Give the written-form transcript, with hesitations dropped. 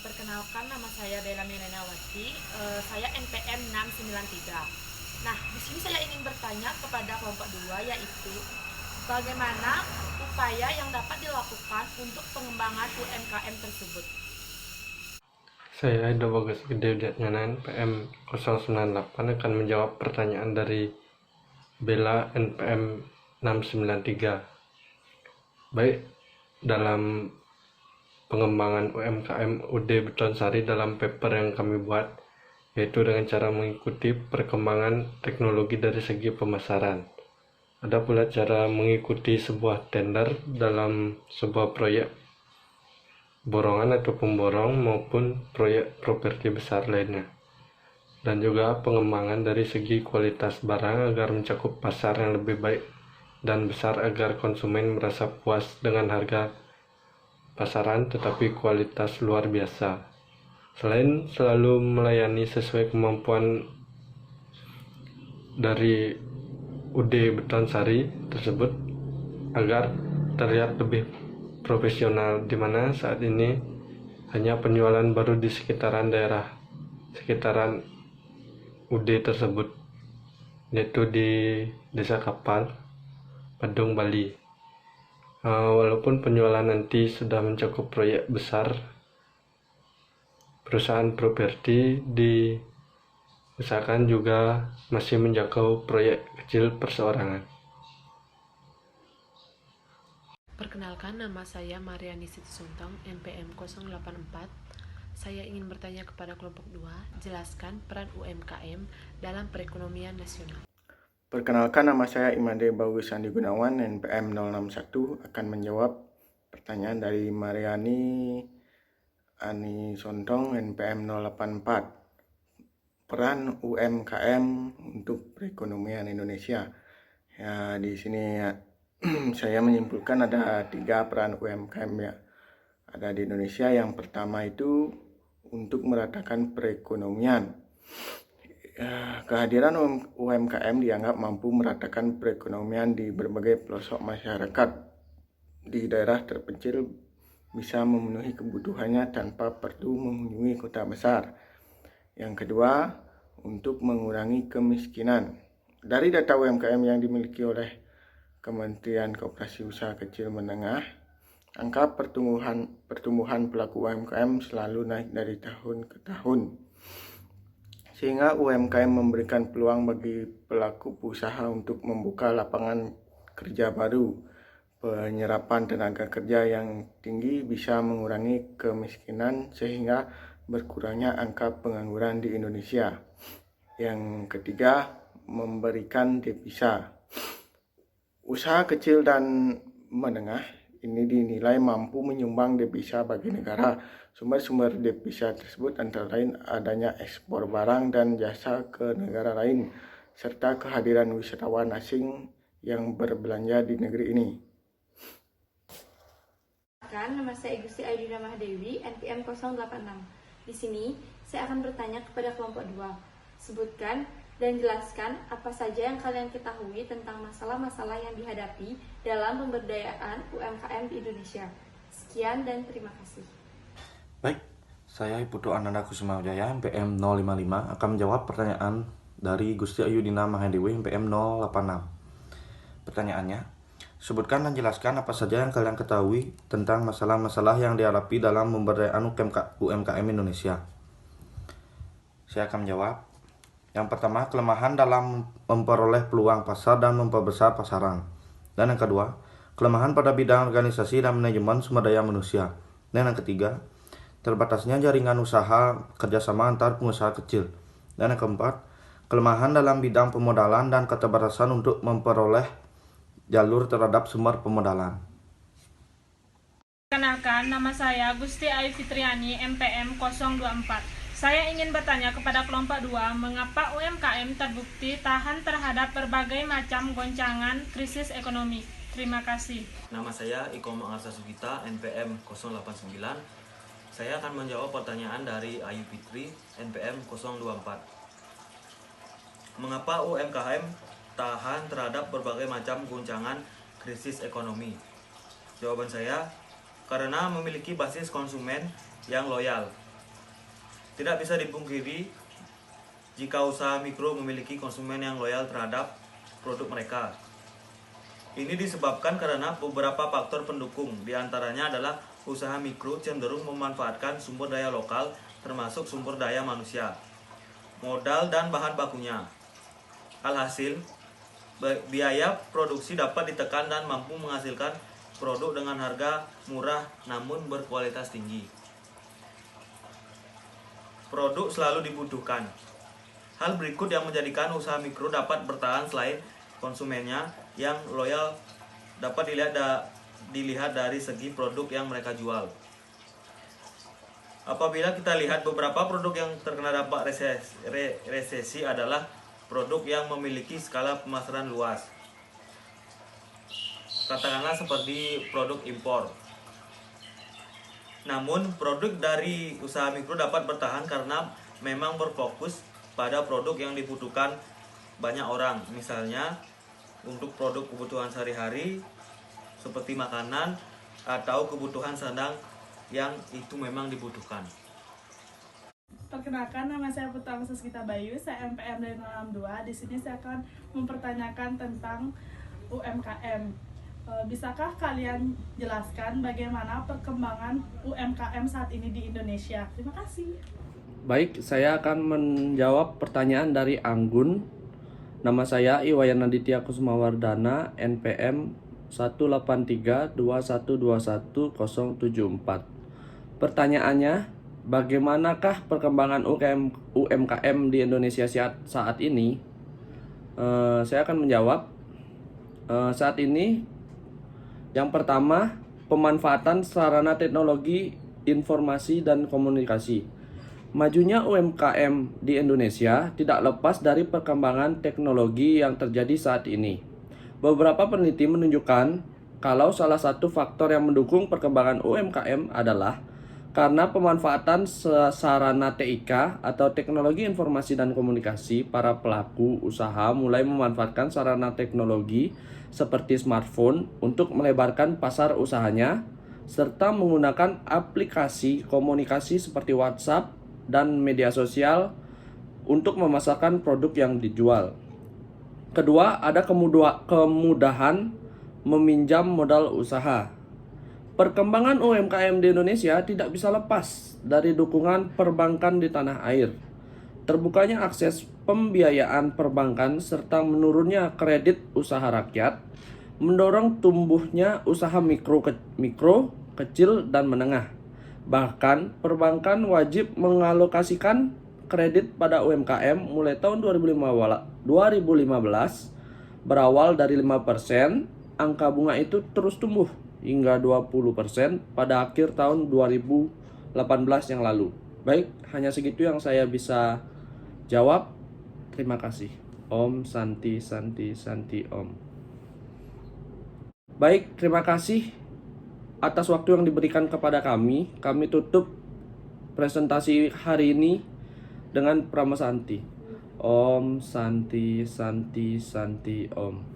Perkenalkan, nama saya Bella Milenawati. Saya NPM 693. Nah, di sini saya ingin bertanya kepada kelompok 2, yaitu bagaimana upaya yang dapat dilakukan untuk pengembangan UMKM tersebut. Saya Edo Bagus Gede Widiatnyana NPM 098 akan menjawab pertanyaan dari Bella NPM 693. Baik, dalam pengembangan UMKM UD Betonsari dalam paper yang kami buat, yaitu dengan cara mengikuti perkembangan teknologi dari segi pemasaran. Ada pula cara mengikuti sebuah tender dalam sebuah proyek borongan atau pemborong maupun proyek properti besar lainnya, dan juga pengembangan dari segi kualitas barang agar mencakup pasar yang lebih baik dan besar agar konsumen merasa puas dengan harga pasaran tetapi kualitas luar biasa. Selain selalu melayani sesuai kemampuan dari UD Betonsari tersebut agar terlihat lebih profesional, di mana saat ini hanya penjualan baru di sekitaran UD tersebut, yaitu di Desa Kapal, Badung, Bali. Walaupun penjualan nanti sudah mencakup proyek besar, perusahaan properti diusahakan juga masih menjangkau proyek kecil perseorangan. Perkenalkan, nama saya Mariani Sitisuntong, NPM 084. Saya ingin bertanya kepada kelompok 2, jelaskan peran UMKM dalam perekonomian nasional. Perkenalkan, nama saya Imade Bagus Sandi Gunawan, NPM 061, akan menjawab pertanyaan dari Mariani Ani Sontong, NPM 084. Peran UMKM untuk perekonomian Indonesia. Ya, di sini saya menyimpulkan ada 3 peran UMKM ya ada di Indonesia. Yang pertama itu untuk meratakan perekonomian. Kehadiran UMKM dianggap mampu meratakan perekonomian di berbagai pelosok masyarakat di daerah terpencil, bisa memenuhi kebutuhannya tanpa perlu mengunjungi kota besar. Yang kedua, untuk mengurangi kemiskinan. Dari data UMKM yang dimiliki oleh Kementerian Koperasi Usaha Kecil Menengah, angka pertumbuhan pelaku UMKM selalu naik dari tahun ke tahun, sehingga UMKM memberikan peluang bagi pelaku usaha untuk membuka lapangan kerja baru. Penyerapan tenaga kerja yang tinggi bisa mengurangi kemiskinan sehingga berkurangnya angka pengangguran di Indonesia. Yang ketiga, memberikan devisa. Usaha kecil dan menengah ini dinilai mampu menyumbang devisa bagi negara. Sumber-sumber devisa tersebut antara lain adanya ekspor barang dan jasa ke negara lain, serta kehadiran wisatawan asing yang berbelanja di negeri ini. Nama saya Gusti Aidina Mahdewi, NPM 086. Di sini, saya akan bertanya kepada kelompok 2. Sebutkan dan jelaskan apa saja yang kalian ketahui tentang masalah-masalah yang dihadapi dalam pemberdayaan UMKM di Indonesia. Sekian dan terima kasih. Baik, saya Putu Ananda Kusuma Wijaya, NPM 055, akan menjawab pertanyaan dari Gusti Ayudina Mahadewi, NPM 086. Pertanyaannya, sebutkan dan jelaskan apa saja yang kalian ketahui tentang masalah-masalah yang dihadapi dalam pemberdayaan UMKM Indonesia. Saya akan menjawab. Yang pertama, kelemahan dalam memperoleh peluang pasar dan memperbesar pasaran. Dan yang kedua, kelemahan pada bidang organisasi dan manajemen sumber daya manusia. Dan yang ketiga, terbatasnya jaringan usaha kerjasama antar pengusaha kecil. Dan yang keempat, kelemahan dalam bidang pemodalan dan keterbatasan untuk memperoleh jalur terhadap sumber pemodalan. Perkenalkan, nama saya Gusti Ayu Fitriani, MPM 024. Saya ingin bertanya kepada kelompok 2, mengapa UMKM terbukti tahan terhadap berbagai macam goncangan krisis ekonomi? Terima kasih. Nama saya Iko Mangarsa Sugita, NPM 089. Saya akan menjawab pertanyaan dari Ayu Fitri, NPM 024. Mengapa UMKM tahan terhadap berbagai macam goncangan krisis ekonomi? Jawaban saya, karena memiliki basis konsumen yang loyal. Tidak bisa dipungkiri jika usaha mikro memiliki konsumen yang loyal terhadap produk mereka. Ini disebabkan karena beberapa faktor pendukung, diantaranya adalah usaha mikro cenderung memanfaatkan sumber daya lokal termasuk sumber daya manusia, modal dan bahan bakunya. Alhasil, biaya produksi dapat ditekan dan mampu menghasilkan produk dengan harga murah namun berkualitas tinggi. Produk selalu dibutuhkan. Hal berikut yang menjadikan usaha mikro dapat bertahan selain konsumennya yang loyal dapat dilihat dari segi produk yang mereka jual. Apabila kita lihat beberapa produk yang terkena dampak resesi adalah produk yang memiliki skala pemasaran luas. Katakanlah seperti produk impor. Namun produk dari usaha mikro dapat bertahan karena memang berfokus pada produk yang dibutuhkan banyak orang. Misalnya untuk produk kebutuhan sehari-hari seperti makanan atau kebutuhan sedang yang itu memang dibutuhkan. Perkenalkan, nama saya Putra Saskia Bayu, saya MPM dari 062. Di sini saya akan mempertanyakan tentang UMKM. Bisakah kalian jelaskan bagaimana perkembangan UMKM saat ini di Indonesia? Terima kasih. Baik, saya akan menjawab pertanyaan dari Anggun. Nama saya Iwayan Aditya Kusumawardana, NPM 18321211074. Pertanyaannya, bagaimanakah perkembangan UMKM di Indonesia saat ini? Saya akan menjawab. Saat ini, yang pertama, pemanfaatan sarana teknologi informasi dan komunikasi. Majunya UMKM di Indonesia tidak lepas dari perkembangan teknologi yang terjadi saat ini. Beberapa peneliti menunjukkan kalau salah satu faktor yang mendukung perkembangan UMKM adalah karena pemanfaatan sarana TIK atau teknologi informasi dan komunikasi. Para pelaku usaha mulai memanfaatkan sarana teknologi seperti smartphone untuk melebarkan pasar usahanya, serta menggunakan aplikasi komunikasi seperti WhatsApp dan media sosial untuk memasarkan produk yang dijual. Kedua, ada kemudahan meminjam modal usaha. Perkembangan UMKM di Indonesia tidak bisa lepas dari dukungan perbankan di tanah air. Terbukanya akses pembiayaan perbankan serta menurunnya kredit usaha rakyat mendorong tumbuhnya usaha mikro, kecil, dan menengah. Bahkan, perbankan wajib mengalokasikan kredit pada UMKM mulai tahun 2015. Berawal dari 5%, angka bunga itu terus tumbuh hingga 20% pada akhir tahun 2018 yang lalu. Baik, hanya segitu yang saya bisa jawab. Terima kasih. Om Santi Santi Santi Om. Baik, terima kasih atas waktu yang diberikan kepada kami. Kami tutup presentasi hari ini dengan Prama Santi. Om Santi Santi Santi Om.